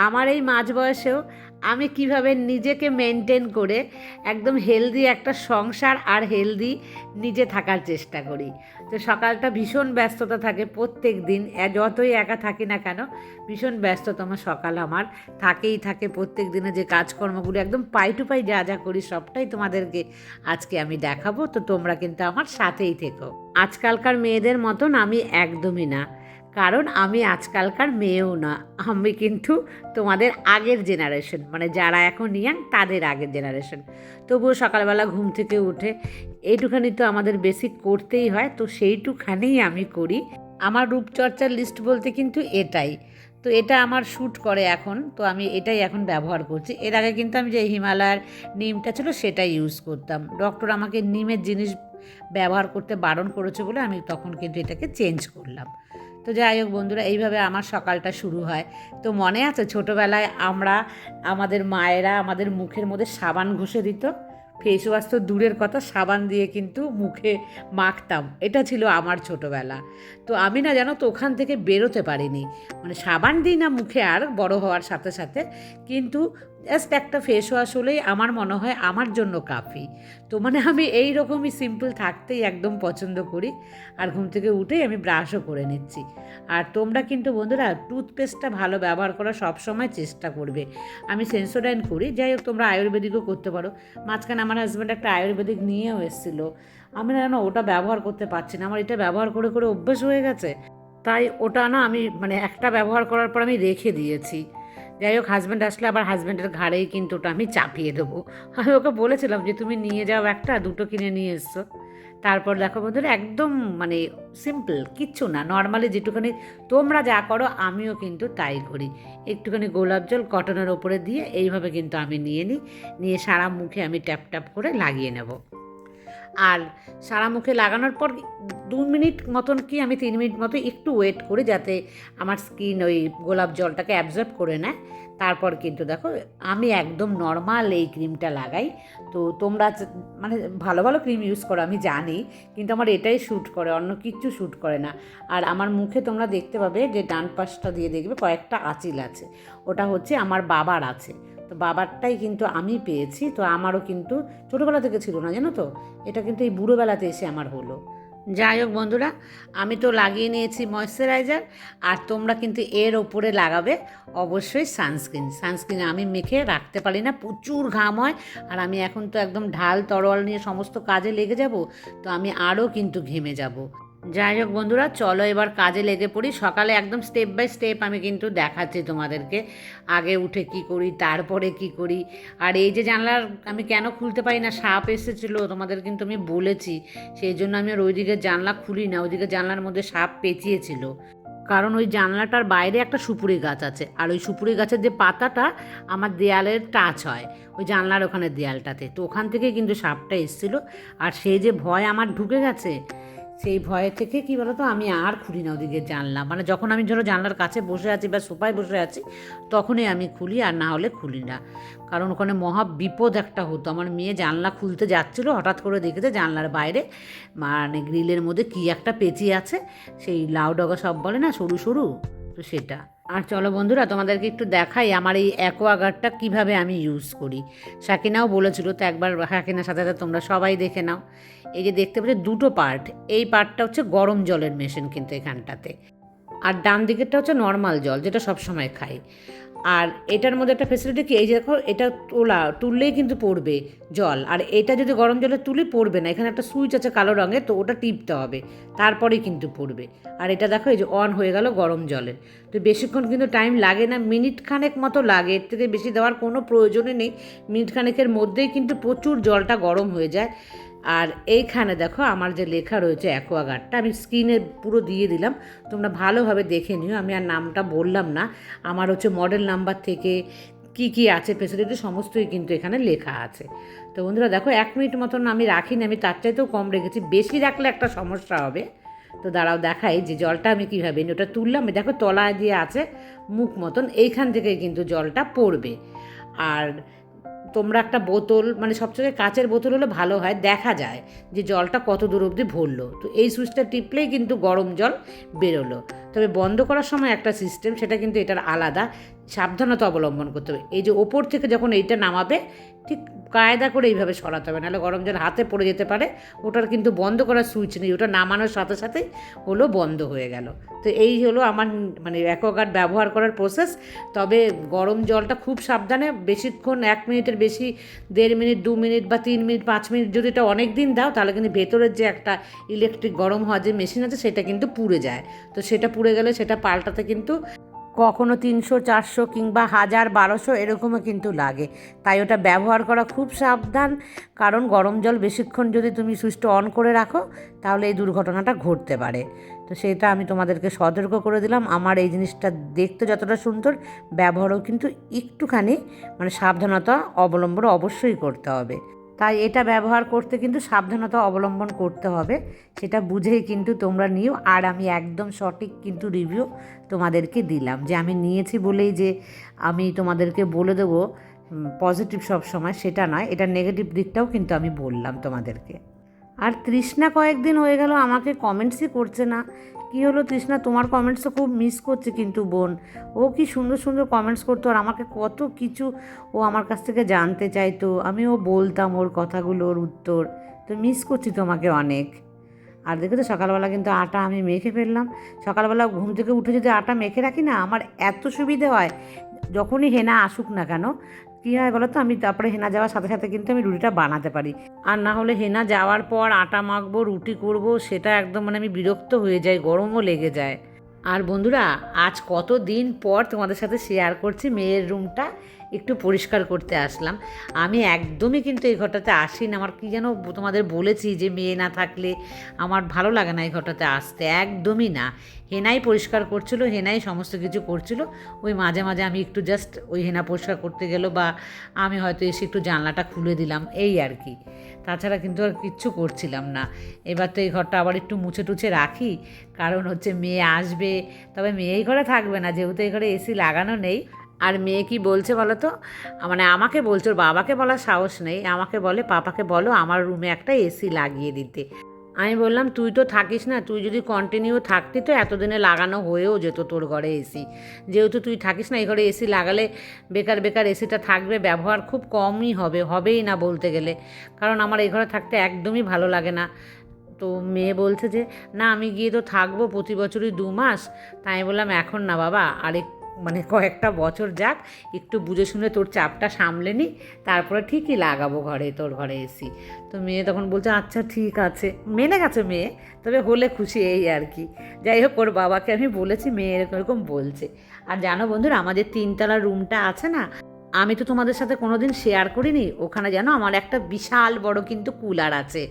আমার এই মাঝ বয়সেও আমি কিভাবে নিজেকে মেনটেন করে একদম হেলদি একটা সংসার আর হেলদি নিজে থাকার চেষ্টা করি। তো সকালটা ভীষণ ব্যস্ততা থাকে প্রত্যেক দিন, যতই একা থাকি না কেন ভীষণ ব্যস্ততম সকাল আমার থাকেই থাকে। প্রত্যেক দিনে যে কাজকর্মগুলো একদম পাই টু পাই যা যা করি সবটাই তোমাদেরকে আজকে আমি দেখাবো। তো তোমরা কিন্তু আমার সাথেই থেকো। আজকালকার মেয়েদের মতন আমি একদমই না, কারণ আমি আজকালকার মেয়েও না, আমি কিন্তু তোমাদের আগের জেনারেশন, মানে যারা এখন ইয়াং তাদের আগের জেনারেশন। তবুও সকালবেলা ঘুম থেকে উঠে এইটুখানি তো আমাদের বেসিক করতেই হয়, তো সেইটুখানেই আমি করি। আমার রূপচর্চার লিস্ট বলতে কিন্তু এটাই। তো এটা আমার শ্যুট করে এখন, তো আমি এটাই এখন ব্যবহার করছি। এর আগে কিন্তু আমি যে হিমালয়ার নিমটা ছিল সেটাই ইউজ করতাম। ডক্টর আমাকে নিমের জিনিস ব্যবহার করতে বারণ করেছে বলে আমি তখন কিন্তু এটাকে চেঞ্জ করলাম। তো যাই হোক বন্ধুরা, এইভাবে আমার সকালটা শুরু হয়। তো মনে আছে ছোটোবেলায় আমাদের মায়েরা আমাদের মুখের মধ্যে সাবান ঘষে দিত। ফেস ওয়াশ তো দূরের কথা, সাবান দিয়ে কিন্তু মুখে মাখতাম। এটা ছিল আমার ছোটোবেলা। তো আমি না জানো তো ওখান থেকে বেরোতে পারিনি, মানে সাবান দিই না মুখে আর বড় হওয়ার সাথে সাথে, কিন্তু জাস্ট একটা ফেস ওয়াশ হলেই আমার মনে হয় আমার জন্য কাফি। তো মানে আমি এই রকমই সিম্পল থাকতেই একদম পছন্দ করি। আর ঘুম থেকে উঠেই আমি ব্রাশও করে নিচ্ছি। আর তোমরা কিন্তু বন্ধুরা টুথপেস্টটা ভালো ব্যবহার করার সবসময় চেষ্টা করবে। আমি সেন্সোডাইন করি, যাই হোক তোমরা আয়ুর্বেদিকও করতে পারো। মাঝখানে আমার হাজব্যান্ড একটা আয়ুর্বেদিক নিয়েও এসেছিলো, আমি না ওটা ব্যবহার করতে পারছি না, আমার এটা ব্যবহার করে করে অভ্যেস হয়ে গেছে। তাই ওটা না আমি মানে একটা ব্যবহার করার পর আমি রেখে দিয়েছি। যাই হোক হাজব্যান্ড আসলে আবার হাজব্যান্ডের ঘাড়েই কিন্তু ওটা আমি চাপিয়ে দেবো। আমি ওকে বলেছিলাম যে তুমি নিয়ে যাও, একটা দুটো কিনে নিয়ে এসছো। তারপর দেখো বন্ধুরা একদম মানে সিম্পল কিচ্ছু না, নর্মালি যেটুখানি তোমরা যা করো আমিও কিন্তু তাই করি। একটুখানি গোলাপ জল কটনের ওপরে দিয়ে এইভাবে কিন্তু আমি নিয়ে সারা মুখে আমি ট্যাপ ট্যাপ করে লাগিয়ে নেব। আর সারা মুখে লাগানোর পর 2 মিনিট মতন কি আমি 3 মিনিট মতো একটু ওয়েট করি যাতে আমার স্কিন ওই গোলাপ জলটাকে অ্যাবজর্ব করে নেয়। তারপর কিন্তু দেখো আমি একদম নর্মাল এই ক্রিমটা লাগাই। তো তোমরা মানে ভালো ভালো ক্রিম ইউজ করো আমি জানি, কিন্তু আমার এটাই শ্যুট করে, অন্য কিচ্ছু শ্যুট করে না। আর আমার মুখে তোমরা দেখতে পাবে যে ডান পাশটা দিয়ে দেখবে কয়েকটা আঁচিল আছে, ওটা হচ্ছে আমার বাবার আছে। তো বাবারটাই কিন্তু আমি পেয়েছি, তো আমারও কিন্তু ছোটোবেলা থেকে ছিল না জানো তো, এটা কিন্তু এই বুড়োবেলাতে এসে আমার হলো। যাই হোক বন্ধুরা, আমি তো লাগিয়ে নিয়েছি ময়েশ্চারাইজার, আর তোমরা কিন্তু এর ওপরে লাগাবে অবশ্যই সানস্ক্রিন আমি মেখে রাখতে পারি না, প্রচুর ঘাম হয়। আর আমি এখন তো একদম ঢাল তরোয়াল নিয়ে সমস্ত কাজে লেগে যাব, তো আমি আরও কিন্তু ঘেমে যাব। যাই হোক বন্ধুরা, চলো এবার কাজে লেগে পড়ি। সকালে একদম স্টেপ বাই স্টেপ আমি কিন্তু দেখাচ্ছি তোমাদেরকে, আগে উঠে কি করি তারপরে কি করি। আর এই যে জানলার আমি কেন খুলতে পারি না, সাপ এসেছিলো তোমাদের কিন্তু আমি বলেছি, সেই জন্য আমি আর ওইদিকে জানলা খুলি না, ওইদিকে জানলার মধ্যে সাপ পেঁচিয়েছিল। কারণ ওই জানলাটার বাইরে একটা সুপুরি গাছ আছে, আর ওই সুপুরি গাছের যে পাতাটা আমার দেয়ালের টাচ হয় ওই জানলার ওখানে দেয়ালটাতে, তো ওখান থেকে কিন্তু সাপটা এসেছিলো। আর সেই যে ভয় আমার ঢুকে গেছে, সেই ভয় থেকে কী বলতো আমি আর খুলি না ওদিকে জানলা, মানে যখন আমি ধরো জানলার কাছে বসে আছি বা সোফায় বসে আছি তখনই আমি খুলি, আর না হলে খুলি না। কারণ ওখানে মহা বিপদ একটা হতো। আমার মেয়ে জানলা খুলতে যাচ্ছিলো, হঠাৎ করে দেখেছে জানলার বাইরে মানে গ্রিলের মধ্যে কী একটা পেঁচিয়ে আছে, সেই লাউ ডগা সব বলে না সরু সরু, তো সেটা। আর চলো বন্ধুরা তোমাদেরকে একটু দেখাই আমার এই অ্যাকোয়াগার্ডটা কীভাবে আমি ইউজ করি। সাকিনাও বলেছিল, তো একবার সাকিনার সাথে সাথে তোমরা সবাই দেখে নাও। এই যে দেখতে পাচ্ছ দুটো পার্ট, এই পার্টটা হচ্ছে গরম জলের মেশিন কিন্তু এখানটাতে, আর ডান দিকেরটা হচ্ছে নর্মাল জল যেটা সবসময় খাই। আর এটার মধ্যে একটা ফেসিলিটি কি, এই যে দেখো এটা তুললেই কিন্তু পড়বে জল, আর এটা যদি গরম জলে তুলি পড়বে না, এখানে একটা সুইচ আছে কালো রঙের, তো ওটা টিপতে হবে তারপরেই কিন্তু পড়বে। আর এটা দেখো এই যে অন হয়ে গেল গরম জলের, তো বেশিক্ষণ কিন্তু টাইম লাগে না, মিনিট খানেক মতো লাগে, এর থেকে বেশি দেওয়ার কোনো প্রয়োজনই নেই। মিনিট খানেকের মধ্যেই কিন্তু প্রচুর জলটা গরম হয়ে যায়। আর এইখানে দেখো আমার যে লেখা রয়েছে অ্যাকোয়াগার্ডটা, আমি স্ক্রিনে পুরো দিয়ে দিলাম, তোমরা ভালোভাবে দেখে নিও। আমি আর নামটা বললাম না, আমার হচ্ছে মডেল নাম্বার থেকে কি কি আছে ফেসিলিটি সমস্তই কিন্তু এখানে লেখা আছে। তো বন্ধুরা দেখো 1 মিনিট মতন আমি রাখিনি, আমি তার চাইতেও কম রেখেছি, বেশি রাখলে একটা সমস্যা হবে। তো দাঁড়াও দেখাই যে জলটা আমি কীভাবে ওটা তুললাম, দেখো তলায় দিয়ে আছে মুখ মতন, এইখান থেকে কিন্তু জলটা পড়বে। আর তোমরা একটা বোতল, মানে সবচেয়ে কাচের বোতল হলে ভালো হয়, দেখা যায় যে জলটা কত দূর অবধি ভরলো, তো এই সুইচটা টিপলেই কিন্তু গরম জল বেরোলো। তবে বন্ধ করার সময় একটা সিস্টেম, সেটা কিন্তু এটার আলাদা, সাবধানতা অবলম্বন করতে হবে। এই যে ওপর থেকে যখন এইটা নামাবে ঠিক কায়দা করে এইভাবে সরাতে হবে, নাহলে গরম জল হাতে পড়ে যেতে পারে। ওটার কিন্তু বন্ধ করার সুইচ নেই, ওটা নামানোর সাথে সাথেই হলো বন্ধ হয়ে গেল। তো এই হলো আমার মানে অ্যাকোয়াগার্ড ব্যবহার করার প্রসেস। তবে গরম জলটা খুব সাবধানে, বেশিক্ষণ 1 মিনিটের বেশি 1.5 মিনিট 2 মিনিট বা 3 মিনিট 5 মিনিট যদি এটা অনেক দিন দাও, তাহলে কিন্তু ভেতরের যে একটা ইলেকট্রিক গরম হওয়ার যে মেশিন আছে সেটা কিন্তু পুড়ে যায়। তো সেটা পুড়ে গেলে সেটা পাল্টাতে কিন্তু কখনো 300 400 কিংবা 1000 1200 এরকমও কিন্তু লাগে। তাই ওটা ব্যবহার করা খুব সাবধান, কারণ গরম জল বেশিক্ষণ যদি তুমি সুইচটা অন করে রাখো তাহলে এই দুর্ঘটনাটা ঘটতে পারে। তো সেটা আমি তোমাদেরকে সতর্ক করে দিলাম। আমার এই জিনিসটা দেখতে যতটা সুন্দর, ব্যবহারও কিন্তু একটুখানি মানে সাবধানতা অবলম্বন অবশ্যই করতে হবে। তাই এটা ব্যবহার করতে কিন্তু সাবধানতা অবলম্বন করতে হবে, সেটা বুঝেই কিন্তু তোমরা নিও। আর আমি একদম সঠিক কিন্তু রিভিউ তোমাদেরকে দিলাম, যে আমি নিয়েছি বলেই যে আমি তোমাদেরকে বলে দেবো পজিটিভ সব সময়, সেটা নয়। এটা নেগেটিভ দিকটাও কিন্তু আমি বললাম তোমাদেরকে। আর তৃষ্ণা কয়েকদিন হয়ে গেল আমাকে কমেন্টসই করছে না। কী হলো তৃষ্ণা, তোমার কমেন্টসও খুব মিস করছে কিন্তু বোন। ও কি সুন্দর সুন্দর কমেন্টস করতো, আর আমাকে কত কিছু ও আমার কাছ থেকে জানতে চাইতো, আমিও বলতাম ওর কথাগুলো, ওর উত্তর। তো মিস করছি তোমাকে অনেক। আর দেখো তো সকালবেলা কিন্তু আটা আমি মেখে ফেললাম। সকালবেলা ঘুম থেকে উঠে যদি আটা মেখে রাখি না, আমার এত সুবিধে হয়। যখনই হেনা আসুক না কেন, কী হয় বলো তো, আমি তারপরে হেনা যাওয়ার সাথে সাথে কিন্তু আমি রুটিটা বানাতে পারি। আর না হলে হেনা যাওয়ার পর আটা মাখবো, রুটি করব, সেটা একদম মানে আমি বিরক্ত হয়ে যাই, গরমও লেগে যায়। আর বন্ধুরা, আজ কত দিন পর তোমাদের সাথে শেয়ার করছি, মেয়ের রুমটা একটু পরিষ্কার করতে আসলাম। আমি একদমই কিন্তু এই ঘরটাতে আসি না, আমার কি যেন তোমাদের বলেছি যে মেয়ে না থাকলে আমার ভালো লাগে না এই ঘরটাতে আসতে, একদমই না। হেনাই পরিষ্কার করছিল, হেনাই সমস্ত কিছু করছিল। ওই মাঝে মাঝে আমি একটু জাস্ট ওই হেনা পরিষ্কার করতে গেল, বা আমি হয়তো এসে একটু জানলাটা খুলে দিলাম, এই আর কি। তাছাড়া কিন্তু আর কিচ্ছু করছিলাম না। এবার তো এই ঘরটা আবার একটু মুছে টুছে রাখি, কারণ হচ্ছে মেয়ে আসবে। তবে মেয়ে এই ঘরে থাকবে না, যেহেতু এই ঘরে এসি লাগানো নেই। আর মেয়ে কি বলছে বলো তো, মানে আমাকে বলছে, ওর বাবাকে বলার সাহস নেই, আমাকে বলে পাপাকে বলো আমার রুমে একটা এসি লাগিয়ে দিতে। আমি বললাম তুই তো থাকিস না, তুই যদি কন্টিনিউ থাকতি তো এতদিনে লাগানো হয়েও যেত তোর ঘরে এসি। যেহেতু তুই থাকিস না, এই ঘরে এসি লাগালে বেকার বেকার এসিটা থাকবে, ব্যবহার খুব কমই হবে, হবেই না বলতে গেলে। কারণ আমার এই ঘরে থাকতে একদমই ভালো লাগে না। তো মেয়ে বলছে যে না আমি গিয়ে তো থাকবো প্রতি বছরই 2 মাস। তাই আমি বললাম এখন না বাবা, আরেক মানে কয়েকটা বছর যাক, একটু বুঝে শুনে তোর চাপটা সামলে নি, তারপরে ঠিকই লাগাবো ঘরে, তোর ঘরে এসি। তো মেয়ে তখন বলছে আচ্ছা ঠিক আছে, মেনে গেছে মেয়ে, তবে হলে খুশি এই আর কি। যাই হোক, ওর বাবাকে আমি বলেছি, মেয়ে এরকম এরকম বলছে। আর জানো বন্ধুরা, আমাদের 3তলার রুমটা আছে না, আমি তো তোমাদের সাথে কোনো দিন শেয়ার করিনি, ওখানে যেন আমার একটা বিশাল বড় কিন্তু কুলার আছে।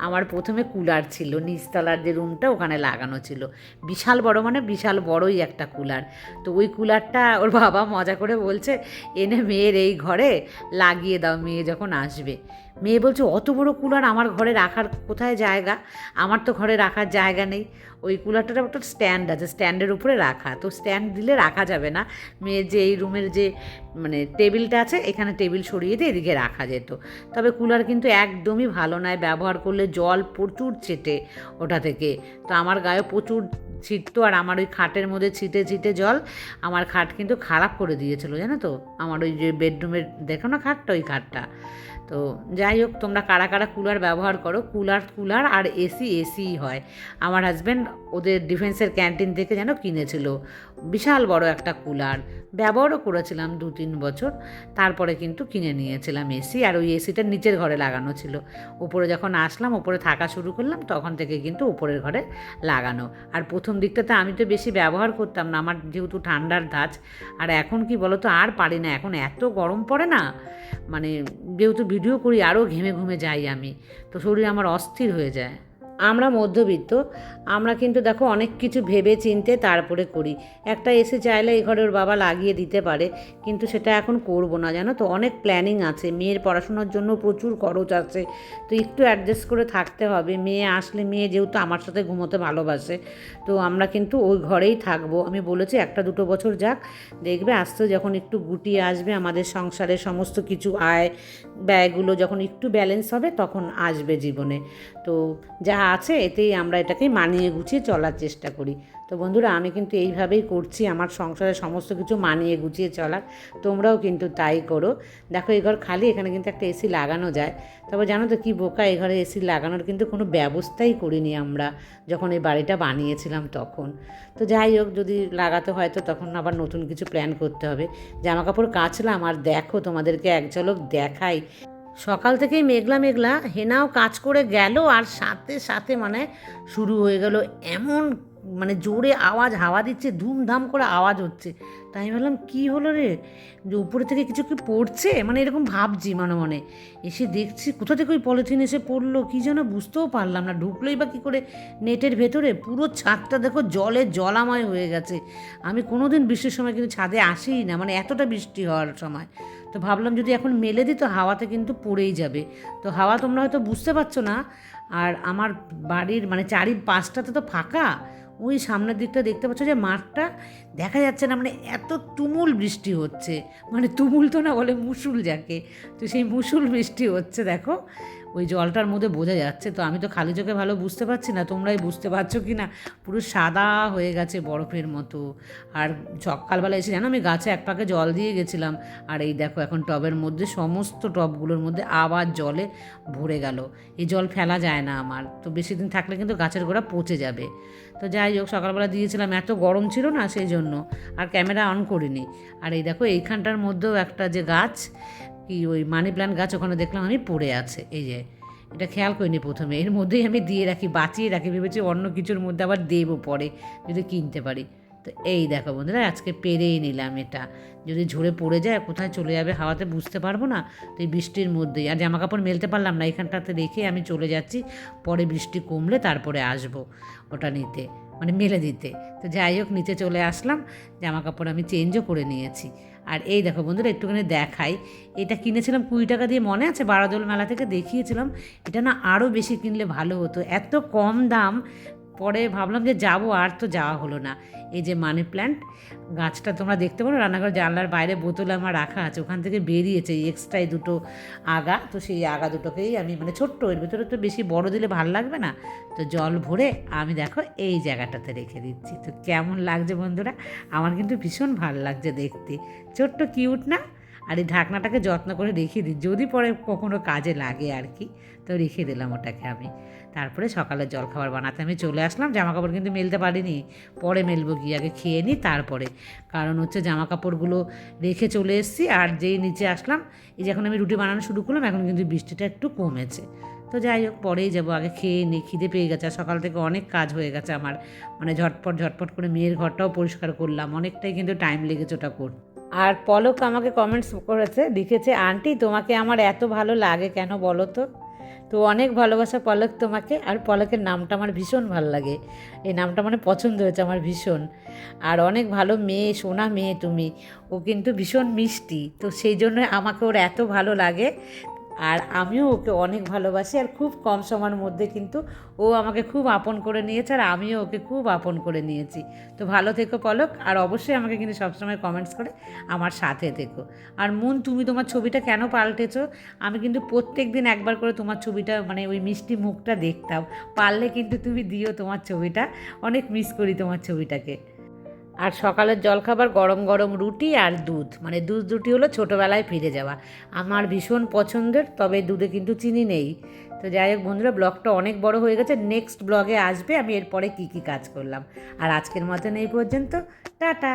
আমার প্রথমে কুলার ছিল, নিচতলার যে রুমটা ওখানে লাগানো ছিল, বিশাল বড় মানে বিশাল বড়ই একটা কুলার। তো ওই কুলারটা ওর বাবা মজা করে বলছে এনে মেয়ের এই ঘরে লাগিয়ে দাও মেয়ে যখন আসবে। মেয়ে বলছে অত বড় কুলার আমার ঘরে রাখার কোথায় জায়গা, আমার তো ঘরে রাখার জায়গা নেই। ওই কুলারটার একটা স্ট্যান্ড আছে, স্ট্যান্ডের উপরে রাখা, তো স্ট্যান্ড দিলে রাখা যাবে না। মেয়ের যে এই রুমের যে মানে টেবিলটা আছে, এখানে টেবিল সরিয়ে দিয়ে এদিকে রাখা যেত। তবে কুলার কিন্তু একদমই ভালো নয়, ব্যবহার করলে জল প্রচুর ছেটে ওটা থেকে। তো আমার গায়ে প্রচুর ছিটতো, আর আমার ওই খাটের মধ্যে ছিটে ছিটে জল আমার খাট কিন্তু খারাপ করে দিয়েছিল, জানো তো। আমার ওই যে বেডরুমের দেখো না খাটটা, ওই খাটটা। তো যাই হোক, তোমরা কারা কারা কুলার ব্যবহার করো, কুলার আর এসিই হয়। আমার হাজব্যান্ড ওদের ডিফেন্সের ক্যান্টিন থেকে যেন কিনেছিল বিশাল বড় একটা কুলার, ব্যবহারও করেছিলাম 2-3 বছর, তারপরে কিন্তু কিনে নিয়েছিলাম এসি। আর ওই এসিটা নিচের ঘরে লাগানো ছিল, উপরে যখন আসলাম, উপরে থাকা শুরু করলাম, তখন থেকে কিন্তু উপরের ঘরে লাগানো। আর প্রথম দিকটাতে আমি তো বেশি ব্যবহার করতাম না, আমার যেহেতু ঠান্ডার ধাঁচ। আর এখন কি বলো তো, আর পারি না, এখন এত গরম পড়ে না, মানে যেহেতু ভিডিও করি আরও ঘেমে ঘুমে যাই আমি, তো শরীর আমার অস্থির হয়ে যায়। আমরা মধ্যবিত্ত, আমরা কিন্তু দেখো অনেক কিছু ভেবে চিনতে তারপরে করি। একটা এসি চাইলে এই ঘরে ওর বাবা লাগিয়ে দিতে পারে, কিন্তু সেটা এখন করব না, জানো তো। অনেক প্ল্যানিং আছে, মেয়ের পড়াশোনার জন্য প্রচুর খরচ আছে, তো একটু অ্যাডজাস্ট করে থাকতে হবে। মেয়ে আসলে, মেয়ে যেহেতু আমার সাথে ঘুমোতে ভালোবাসে, তো আমরা কিন্তু ওই ঘরেই থাকবো। আমি বলেছি 1-2 বছর যাক, দেখবে আস্তে যখন একটু গুটিয়ে আসবে আমাদের সংসারের সমস্ত কিছু আয় ব্যয়গুলো যখন একটু ব্যালেন্স হবে, তখন আসবে জীবনে। তো যা আছে এতেই আমরা এটাকে মানিয়ে গুছিয়ে চলার চেষ্টা করি। তো বন্ধুরা, আমি কিন্তু এইভাবেই করছি আমার সংসারের সমস্ত কিছু মানিয়ে গুছিয়ে চলার। তোমরাও কিন্তু তাই করো। দেখো, এই ঘর খালি, এখানে কিন্তু একটা এসি লাগানো যায়। তবে জানো তো কী বোকা, এই ঘরে এসি লাগানোর কিন্তু কোনো ব্যবস্থাই করিনি আমরা যখন এই বাড়িটা বানিয়েছিলাম তখন। তো যাই হোক, যদি লাগাতে হয় তো তখন আবার নতুন কিছু প্ল্যান করতে হবে। জামা কাপড় কাচলাম, আর দেখো তোমাদেরকে এক ঝলক দেখাই। সকাল থেকেই মেঘলা মেঘলা, হেনাও কাজ করে গেল, আর সাথে সাথে মানে শুরু হয়ে গেল এমন মানে জোরে আওয়াজ, হাওয়া দিচ্ছে, ধুমধাম করে আওয়াজ হচ্ছে। তাই আমি ভাবলাম কী হলো রে, যে উপরে থেকে কিছু কি পড়ছে, মানে এরকম ভাবছি মনে মনে। এসে দেখছি কোথা থেকে ওই পলিথিন এসে পড়লো, কী যেন বুঝতেও পারলাম না। ঢুকলোই বা কী করে নেটের ভেতরে, পুরো ছাদটা দেখো জলে জলাময় হয়ে গেছে। আমি কোনো দিন বৃষ্টির সময় কিন্তু ছাদে আসিই না, মানে এতটা বৃষ্টি হওয়ার সময়। তো ভাবলাম যদি এখন মেলে দিই তো হাওয়াতে কিন্তু পড়েই যাবে। তো হাওয়া তোমরা হয়তো বুঝতে পারছো না। আর আমার বাড়ির মানে চারিপাশটাতে তো ফাঁকা, ওই সামনের দিকটা দেখতে পাচ্ছ যে মাঠটা দেখা যাচ্ছে না, মানে এত তুমুল বৃষ্টি হচ্ছে। মানে তুমুল তো না, বলে মুষুল যাকে, তো সেই মুষুল বৃষ্টি হচ্ছে দেখো, ওই জলটার মধ্যে বোঝা যাচ্ছে। তো আমি তো খালি চোখে ভালো বুঝতে পারছি না, তোমরাই বুঝতে পারছো কি না, পুরো সাদা হয়ে গেছে বরফের মতো। আর সকালবেলা এসে জানো আমি গাছে এক পাকে জল দিয়ে গেছিলাম, আর এই দেখো এখন টবের মধ্যে, সমস্ত টবগুলোর মধ্যে আবার জলে ভরে গেল। এই জল ফেলা যায় না আমার, তো বেশি দিন থাকলে কিন্তু গাছের গোড়া পচে যাবে। তো যাই হোক, সকালবেলা দিয়েছিলাম, এত গরম ছিল না সেই জন্য আর ক্যামেরা অন করিনি। আর এই দেখো এইখানটার মধ্যেও একটা যে গাছ, কি ওই মানি প্ল্যান্ট গাছ, ওখানে দেখলাম আমি পড়ে আছে। এই যে এটা খেয়াল করিনি প্রথমে, এর মধ্যেই আমি দিয়ে রাখি, বাঁচিয়ে রাখি, ভেবেছি অন্য কিছুর মধ্যে আবার দেবো পরে যদি কিনতে পারি। তো এই দেখো বন্ধুরা, আজকে পেরেই নিলাম এটা। যদি ঝরে পড়ে যায় কোথায় চলে যাবে হাওয়াতে বুঝতে পারবো না। তো এই বৃষ্টির মধ্যেই আর জামা কাপড় মেলতে পারলাম না, এখানটাতে রেখে আমি চলে যাচ্ছি, পরে বৃষ্টি কমলে তারপরে আসবো ওটা নিতে, মানে মেলে দিতে। তো যাই হোক, নিচে চলে আসলাম, জামা কাপড় আমি চেঞ্জও করে নিয়েছি। আর এই দেখো বন্ধুরা, একটুখানি দেখাই, এটা কিনেছিলাম 20 টাকা দিয়ে, মনে আছে বারাদোল মেলা থেকে দেখিয়েছিলাম। এটা না আরও বেশি কিনলে ভালো হতো, এত কম দাম। পরে ভাবলাম যে যাবো, আর তো যাওয়া হলো না। এই যে মানি প্ল্যান্ট গাছটা তোমরা দেখতে পারো, রান্নাঘর জানলার বাইরে বোতলে আমার রাখা আছে, ওখান থেকে বেরিয়েছে এই এক্সট্রাই দুটো আগা। তো সেই আগা দুটোকেই আমি মানে ছোট্ট, এর ভেতরে তো বেশি বড় দিলে ভালো লাগবে না, তো জল ভরে আমি দেখো এই জায়গাটাতে রেখে দিচ্ছি। তো কেমন লাগছে বন্ধুরা, আমার কিন্তু ভীষণ ভালো লাগছে দেখতে, ছোট্ট কিউট না। আর এই ঢাকনাটাকে যত্ন করে রেখে দিই, যদি পরে কখনো কাজে লাগে আর কি, তো রেখে দিলাম ওটাকে আমি। তারপরে সকালের জলখাবার বানাতে আমি চলে আসলাম। জামা কাপড় কিন্তু মেলতে পারিনি, পরে মেলবো গিয়ে, আগে খেয়ে নিই তারপরে। কারণ হচ্ছে জামা কাপড়গুলো রেখে চলে এসেছি, আর যেই নিচে আসলাম, এই যে এখন আমি রুটি বানানো শুরু করলাম, এখন কিন্তু বৃষ্টিটা একটু কমেছে। তো যাই হোক, পরেই যাবো, আগে খেয়ে নিই, খিদে পেয়ে গেছে। আর সকাল থেকে অনেক কাজ হয়ে গেছে আমার, মানে ঝটপট ঝটপট করে মেয়ের ঘরটাও পরিষ্কার করলাম, অনেকটাই কিন্তু টাইম লেগেছে ওটা করতে। আর পলক আমাকে কমেন্টস করেছে, লিখেছে, আন্টি তোমাকে আমার এত ভালো লাগে কেন বলো তো। তো অনেক ভালোবাসা পলক তোমাকে। আর পলকের নামটা আমার ভীষণ ভালো লাগে, এই নামটা মানে পছন্দ হয়েছে আমার ভীষণ। আর অনেক ভালো মেয়ে, সোনা মেয়ে তুমি। ও কিন্তু ভীষণ মিষ্টি, তো সেই জন্য আমাকে ওর এত ভালো লাগে। আর আমিও ওকে অনেক ভালোবাসি, আর খুব কম সময়ের মধ্যে কিন্তু ও আমাকে খুব আপন করে নিয়েছে, আর আমিও ওকে খুব আপন করে নিয়েছি। তো ভালো থেকো পলক, আর অবশ্যই আমাকে কিন্তু সবসময় কমেন্টস করে আমার সাথে থেকো। আর মন, তুমি তোমার ছবিটা কেন পাল্টেছো? আমি কিন্তু প্রত্যেক দিন একবার করে তোমার ছবিটা, মানে ওই মিষ্টি মুখটা দেখতাম, পারলে কিন্তু তুমি দিও তোমার ছবিটা, অনেক মিস করি তোমার ছবিটাকে। আর সকালের জলখাবার গরম গরম রুটি আর দুধ, মানে দুধ রুটি হলো ছোটোবেলায় ফিরে যাওয়া, আমার ভীষণ পছন্দের, তবে দুধে কিন্তু চিনি নেই। তো যাই হোক বন্ধুরা, ব্লগটা অনেক বড় হয়ে গেছে, নেক্সট ব্লগে আসবে আমি এরপরে কী কী কাজ করলাম। আর আজকের মতন এই পর্যন্ত, টাটা।